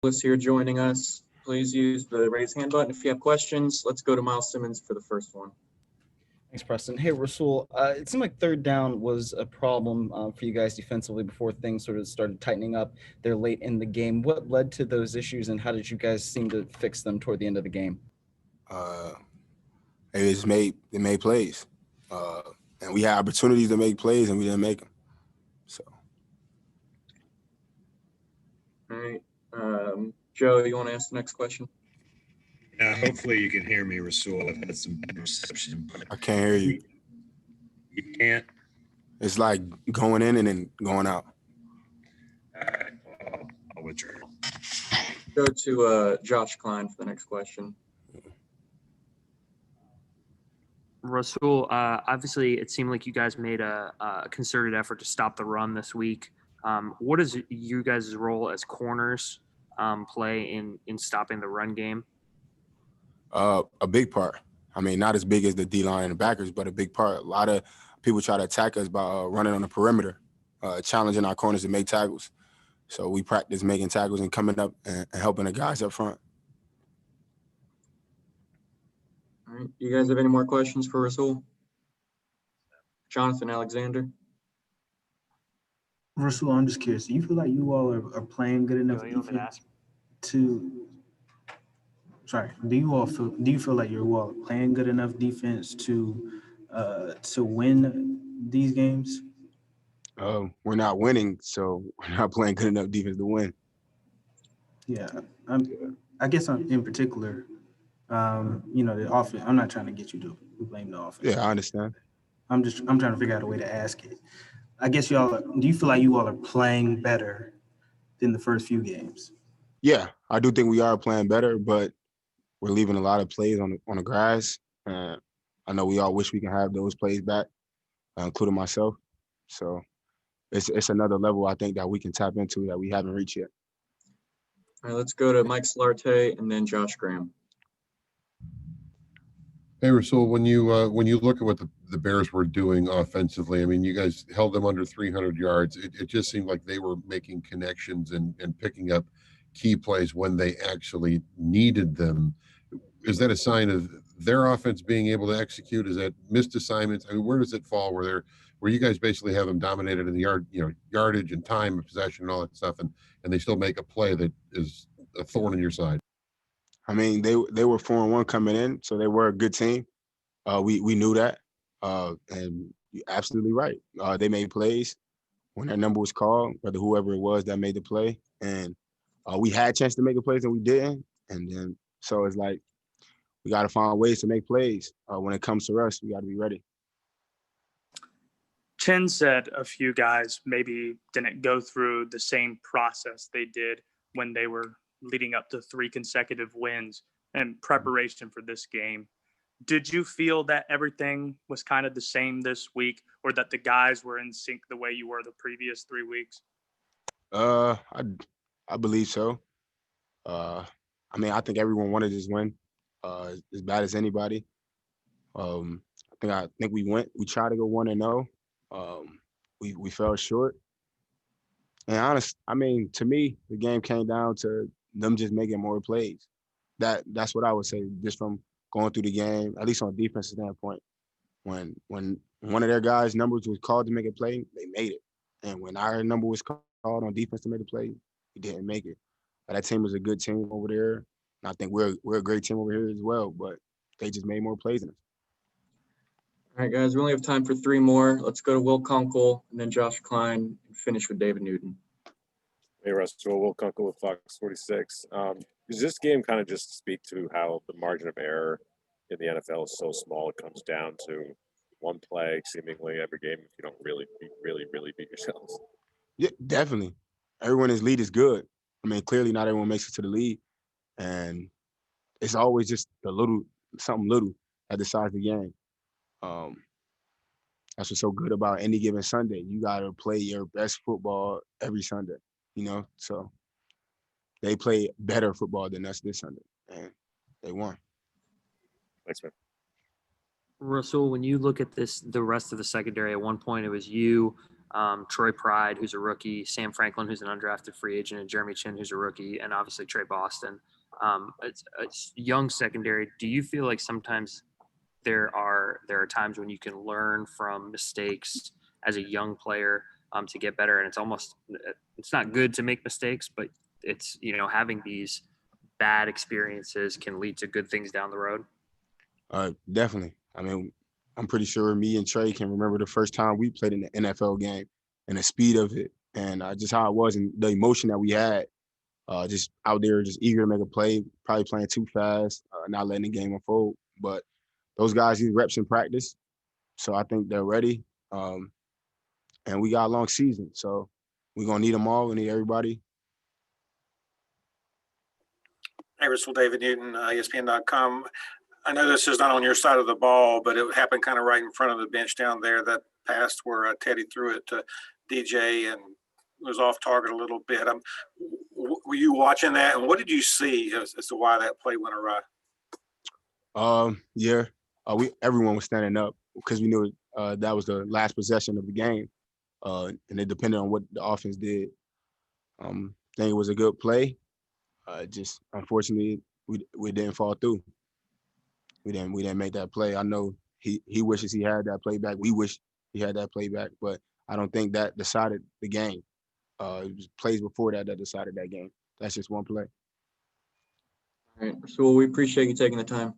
Douglas here joining us. Please use the raise hand button if you have questions. Let's go to Miles Simmons for the first one. Thanks, Preston. Hey, Rasul. It seemed like third down was a problem for you guys defensively before things sort of started tightening up there late in the game. What led to those issues, and how did you guys seem to fix them toward the end of the game? Uh, they made plays, and we had opportunities to make plays, and we didn't make them. So, All right. Joe, you want to ask the next question? Yeah, hopefully you can hear me, Rasul. I've had some bad reception. I can't hear you. You can't? It's like going in and then going out. All right, I'll withdraw. Go to Josh Klein for the next question. Rasul, obviously it seemed like you guys made a concerted effort to stop the run this week. What is you guys' role as corners play in stopping the run game? A big part. I mean, not as big as the D-line and the backers, but a big part. A lot of people try to attack us by running on the perimeter, challenging our corners to make tackles. So we practice making tackles and coming up and helping the guys up front. All right. You guys have any more questions for Rasul? Jonathan Alexander. Rasul, I'm just curious. Do you feel like you all are playing good enough defense to? Sorry. Do you feel like you're all playing good enough defense to win these games? We're not winning, so we're not playing good enough defense to win. Yeah, I guess in particular, the offense. I'm not trying to get you to blame the offense. Yeah, I understand. I'm trying to figure out a way to ask it. I guess do you feel like you all are playing better than the first few games? Yeah, I do think we are playing better, but we're leaving a lot of plays on the grass. I know we all wish we can have those plays back, including myself. So it's another level I think that we can tap into that we haven't reached yet. All right, let's go to Mike Slarte and then Josh Graham. Hey, Rasul, when you look at what the Bears were doing offensively, I mean, you guys held them under 300 yards. It just seemed like they were making connections and picking up key plays when they actually needed them. Is that a sign of their offense being able to execute? Is that missed assignments? I mean, where does it fall where you guys basically have them dominated in the yardage and time of possession and all that stuff, and they still make a play that is a thorn in your side? I mean, they were 4-1 coming in, so they were a good team. We knew that, and you're absolutely right. They made plays when their number was called, whether whoever it was that made the play, and we had a chance to make a plays and we didn't. And then so it's like we got to find ways to make plays. When it comes to us, we got to be ready. Chen said a few guys maybe didn't go through the same process they did when they were leading up to 3 consecutive wins in preparation for this game. Did you feel that everything was kind of the same this week, or that the guys were in sync the way you were the previous 3 weeks? I believe so. I mean, I think everyone wanted this win as bad as anybody. I think we tried to go 1-0. We fell short. And to me, the game came down to them just making more plays. That's what I would say, just from going through the game, at least on a defensive standpoint. When one of their guys' numbers was called to make a play, they made it. And when our number was called on defense to make a play, we didn't make it. But that team was a good team over there. And I think we're a great team over here as well, but they just made more plays than us. All right, guys, we only have time for 3 more. Let's go to Will Kunkel and then Josh Klein and finish with David Newton. Hey, Rasul, Will Kunkel with Fox 46. Does this game kind of just speak to how the margin of error in the NFL is so small? It comes down to one play seemingly every game if you don't really beat yourselves. Yeah, definitely. Everyone in his lead is good. I mean, clearly not everyone makes it to the lead. And it's always just something little that decides the game. That's what's so good about any given Sunday. You got to play your best football every Sunday, So they play better football than us this Sunday, and they won. Thanks, man. Rasul, when you look at the rest of the secondary, at one point it was you, Troy Pride, who's a rookie, Sam Franklin, who's an undrafted free agent, and Jeremy Chin, who's a rookie, and obviously Trey Boston. It's young secondary. Do you feel like sometimes there are times when you can learn from mistakes as a young player to get better? And it's not good to make mistakes, but it's, having these bad experiences can lead to good things down the road. Definitely. I mean, I'm pretty sure me and Trey can remember the first time we played in the NFL game and the speed of it and just how it was and the emotion that we had. Just out there, just eager to make a play, probably playing too fast, not letting the game unfold. But those guys need reps in practice, so I think they're ready. And we got a long season, so we're going to need them all. We need everybody. Hey, Rasul, David Newton, ESPN.com. I know this is not on your side of the ball, but it happened kind of right in front of the bench down there, that pass where Teddy threw it to DJ and was off target a little bit. Were you watching that, and what did you see as to why that play went awry? Yeah, everyone was standing up because we knew that was the last possession of the game, and it depended on what the offense did. I think it was a good play. Just unfortunately, we didn't fall through. We didn't make that play. I know he wishes he had that play back. We wish he had that play back, but I don't think that decided the game. It was plays before that decided that game. That's just one play. All right, Rasul, we appreciate you taking the time.